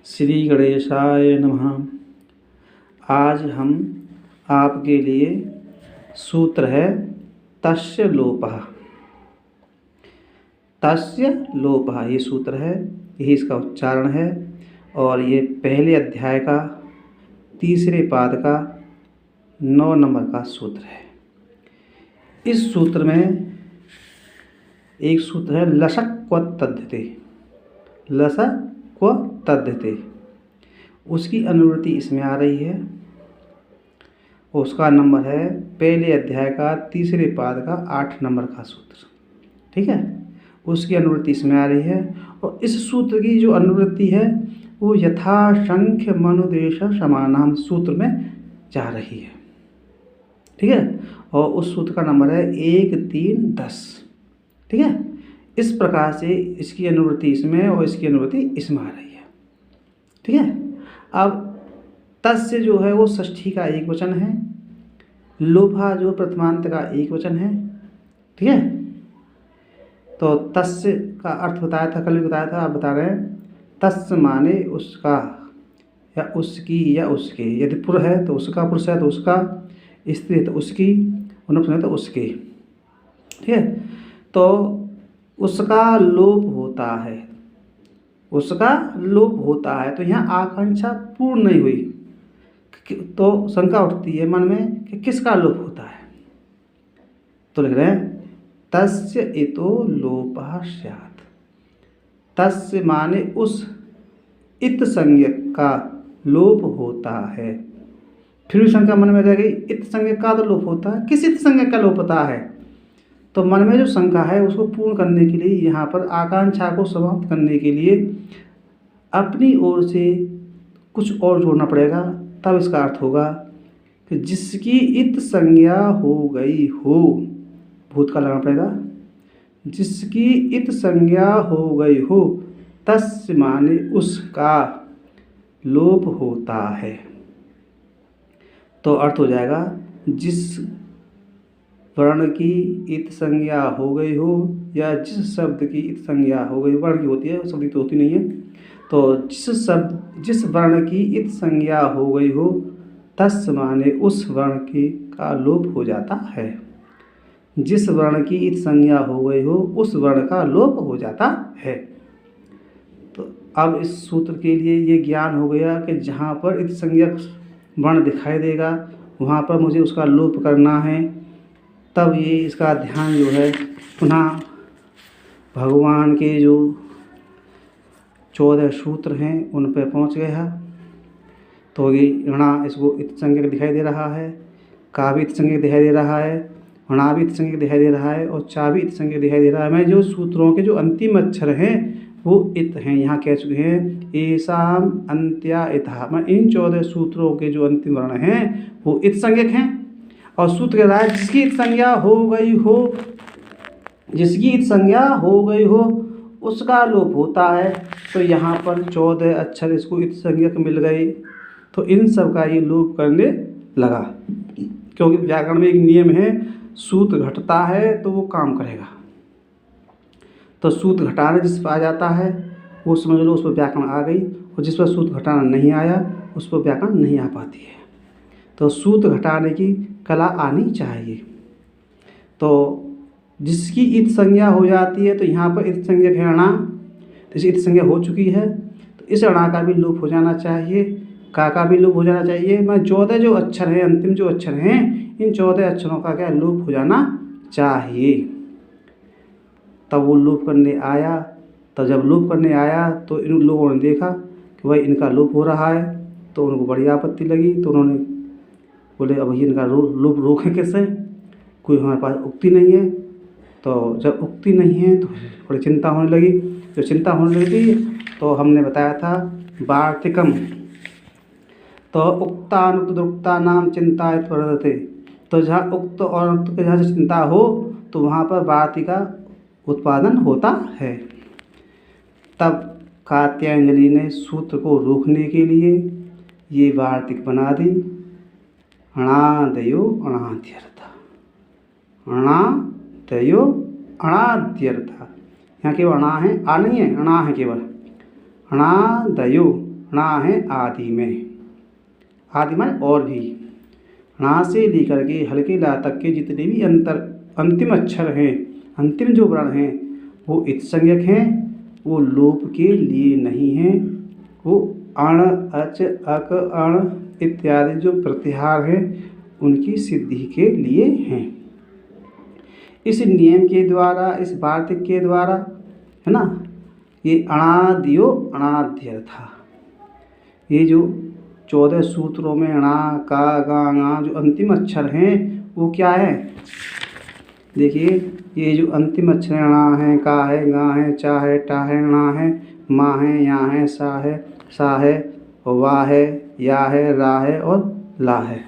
श्री गणेशाय नमः। आज हम आपके लिए सूत्र है तस्य लोपः। तस्य लोपः ये सूत्र है, यही इसका उच्चारण है और ये पहले अध्याय का तीसरे पाद का 9 नंबर का सूत्र है। इस सूत्र में एक सूत्र है लसक क्व तद्धिते। लसक क्व तद्धिते, उसकी अनुवृत्ति इसमें आ रही है। उसका नंबर है पहले अध्याय का तीसरे पाद का 8 नंबर का सूत्र। ठीक है, उसकी अनुवृत्ति इसमें आ रही है और इस सूत्र की जो अनुवृत्ति है वो यथासंख्य मनुदेश समानाम सूत्र में जा रही है। ठीक है, और उस सूत्र का नंबर है 1, 3, 10। ठीक है, इस प्रकार से इसकी अनुवृत्ति इसमें और इसकी अनुवृत्ति इसमें आ रही है। ठीक है, अब तस्य जो है वो षष्ठी का एक वचन है, लोभा जो प्रथमांत का एक वचन है। ठीक है, तो तस्य का अर्थ बताया था, कल भी बताया था, आप बता रहे हैं। तस्य माने उसका या उसकी या उसके, यदि पुर है तो उसका, पुरुष है तो उसका, स्त्री है तो उसकी, नपुंसक है तो उसके। ठीक है, तो उसका लोप होता है, उसका लोप होता है। तो यहाँ आकांक्षा पूर्ण नहीं हुई तो शंका उठती है मन में कि किसका लोप होता है। तो लिख रहे हैं तस्य इतो लोपः स्यात्। तस्य माने उस इत संज्ञक का लोप होता है। फिर भी शंका मन में रह गई, इत संज्ञक का तो लोप होता है, किस इत संज्ञक का लोप होता है? तो मन में जो शंका है उसको पूर्ण करने के लिए, यहाँ पर आकांक्षा को समाप्त करने के लिए अपनी ओर से कुछ और जोड़ना पड़ेगा। तब इसका अर्थ होगा कि जिसकी इत संज्ञा हो गई हो, भूतकाल लगाना पड़ेगा, जिसकी इत संज्ञा हो गई हो, तस्य माने उसका लोप होता है। तो अर्थ हो जाएगा जिस वर्ण की इत संज्ञा हो गई हो या जिस शब्द की इत संज्ञा हो गई, वर्ण की होती है, शब्द की तो होती नहीं है। तो जिस वर्ण की इत संज्ञा हो गई हो, तस् माने उस वर्ण की का लोप हो जाता है। जिस वर्ण की इत संज्ञा हो गई हो उस वर्ण का लोप हो जाता है। तो अब इस सूत्र के लिए ये ज्ञान हो गया कि जहाँ पर इत संज्ञक वर्ण दिखाई देगा वहाँ पर मुझे उसका लोप करना है। तब ये इसका ध्यान जो है पुनः भगवान के जो 14 सूत्र हैं उन पर पहुँच गया। तो ये ऋणा इसको इत संज्ञक दिखाई दे रहा है, का भी इत संज्ञक दिखाई दे रहा है, ऋणा भी इत संज्ञक दिखाई दे रहा है और चा भी इत संज्ञक दिखाई दे रहा है। मैं जो सूत्रों के जो अंतिम अक्षर हैं वो इत हैं, यहाँ कह चुके हैं येषाम अन्त्या इतः। मैं इन 14 सूत्रों के जो अंतिम वर्ण हैं वो इत संज्ञक हैं। और सूत्र कह रहा है जिसकी इत संज्ञा हो गई हो, जिसकी इत संज्ञा हो गई हो उसका लोप होता है। तो यहाँ पर 14 अक्षर इसको इत संज्ञक मिल गए, तो इन सब का ये लोप करने लगा। क्योंकि व्याकरण में एक नियम है, सूत्र घटता है तो वो काम करेगा। तो सूत्र घटाना जिस पर आ जाता है वो समझ लो उस पर व्याकरण आ गई, और जिस पर सूत्र घटाना नहीं आया उस पर व्याकरण नहीं आ पाती है। तो सूत्र घटाने की कला आनी चाहिए। तो जिसकी इत संज्ञा हो जाती है, तो यहाँ पर इत संज्ञक है णा, तो इस इत संज्ञा हो चुकी है तो इस णा का भी लोप हो जाना चाहिए, का भी लोप हो जाना चाहिए। मैं 14 जो अक्षर हैं, अंतिम जो अक्षर हैं, इन 14 अक्षरों का क्या लोप हो जाना चाहिए। तब वो लोप करने आया। तब जब लोप करने आया तो इन लोगों ने देखा कि भाई इनका लोप हो रहा है, तो उनको बड़ी आपत्ति लगी। तो उन्होंने बोले अब इनका लोप रोकें कैसे, कोई हमारे पास उक्ति नहीं है। तो जब उक्ति नहीं है तो थोड़ी चिंता होने लगी। जो चिंता होने लगी तो हमने बताया था वार्तिकम, तो उक्तानुक्त दुक्ता नाम चिंता वर्धते। तो जहाँ उक्त और अनुक्त के जहाँ से चिंता हो तो वहाँ पर वार्तिका उत्पादन होता है। तब कात्यायनी ने सूत्र को रोकने के लिए ये वार्तिक बना दी, अणादयो अणाद्यर्थ, अणादयो अणाद्यर्थ। यहाँ केवल अणा है, आ नहीं है, अणा है केवल। अणादयो णा है आदि में, आदि माने और भी। णा से लेकर के हल्के ला तक के जितने भी अंतिम अक्षर हैं, अंतिम जो वर्ण हैं, वो इत्संज्ञक हैं, वो लोप के लिए नहीं हैं। वो अण, अच, अक, अण इत्यादि जो प्रत्याहार हैं उनकी सिद्धि के लिए हैं। इस नियम के द्वारा, इस वार्तिक के द्वारा, है ना, ये अणादियो अणाद्यर्था, ये जो 14 सूत्रों में णा, का, गा, ङा जो अंतिम अक्षर हैं वो क्या है? देखिए, ये जो अंतिम अक्षर हैं, णा है, का है, गा है, चा है, टा है, णा है, मा है, या है, सा है, वा है, या है, रा है और ला है।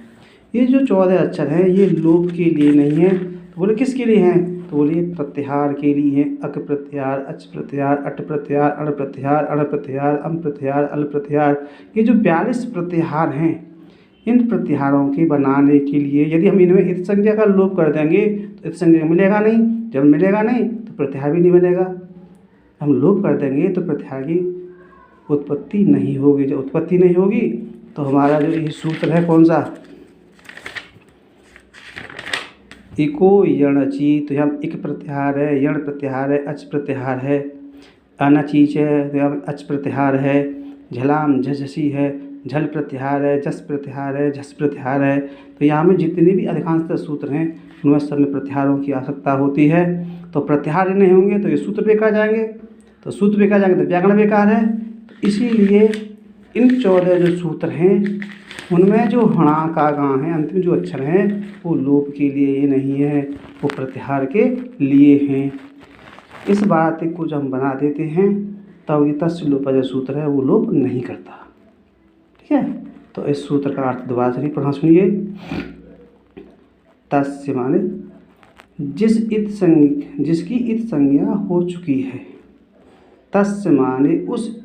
ये जो 14 अक्षर हैं ये लोप के लिए नहीं है। तो बोले किसके लिए हैं? तो बोलिए प्रत्याहार के लिए हैं। अक प्रत्याहार, अच प्रत्याहार, अट प्रत्याहार, अण प्रत्याहार, अण प्रत्याहार, अम प्रत्याहार, अल प्रत्याहार, ये जो 42 प्रत्याहार हैं, इन प्रत्याहारों के बनाने के लिए यदि हम इनमें इत संज्ञा का लोप कर देंगे तो इत संज्ञा मिलेगा नहीं। जब मिलेगा नहीं तो प्रत्याहार भी नहीं मिलेगा। हम लोप कर देंगे तो प्रत्याहार की उत्पत्ति नहीं होगी। जब उत्पत्ति नहीं होगी तो हमारा जो ये सूत्र है कौन सा, इको यणचि, तो यहाँ इक प्रत्याहार है, यण प्रत्याहार है, अच प्रत्याहार है, अनचीच है तो यहाँ अच प्रत्याहार है, झलाम झझसी है, झल प्रत्याहार है, जस प्रत्याहार है, झस प्रत्याहार है। तो यहाँ में जितने भी अधिकांशतः सूत्र हैं उनमें सब में प्रत्याहारों की आवश्यकता होती है। तो प्रत्याहार नहीं होंगे तो ये सूत्र बेकार जाएंगे, तो सूत्र बेकार जाएंगे तो व्याकरण बेकार है। तो इसीलिए इन 14 जो सूत्र हैं उनमें जो हणा, का, गा हैं, अंतिम जो अक्षर हैं वो लोप के लिए नहीं है, वो प्रत्याहार के लिए हैं। इस वार्तिक को जब हम बना देते हैं तब ये तस्य लोप जो सूत्र है वो लोप नहीं करता। ठीक है, तो इस सूत्र का अर्थ दोबारा से पढ़ना सुनिए। तस्य माने जिसकी इत संज्ञा हो चुकी है। तस्य माने उस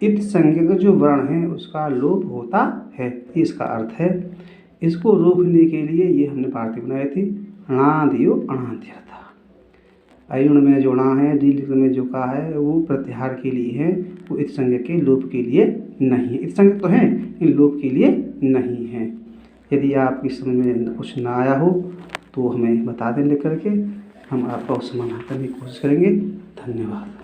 इत संज्ञक जो वर्ण है उसका लोप होता है, ये इसका अर्थ है। इसको रोकने के लिए ये हमने वार्तिक बनाई थी, णादियो अणाद्यर्था। अयुण में जो णा है, दीर्घ में जो का है वो प्रत्याहार के लिए है, वो इत संज्ञक के लोप के लिए नहीं है। इत संज्ञक तो है इन लोप के लिए नहीं है। यदि आपकी समझ में कुछ ना आया हो तो हमें बता दें लिख करके, हम आपका समाधान करने की कोशिश करेंगे। धन्यवाद।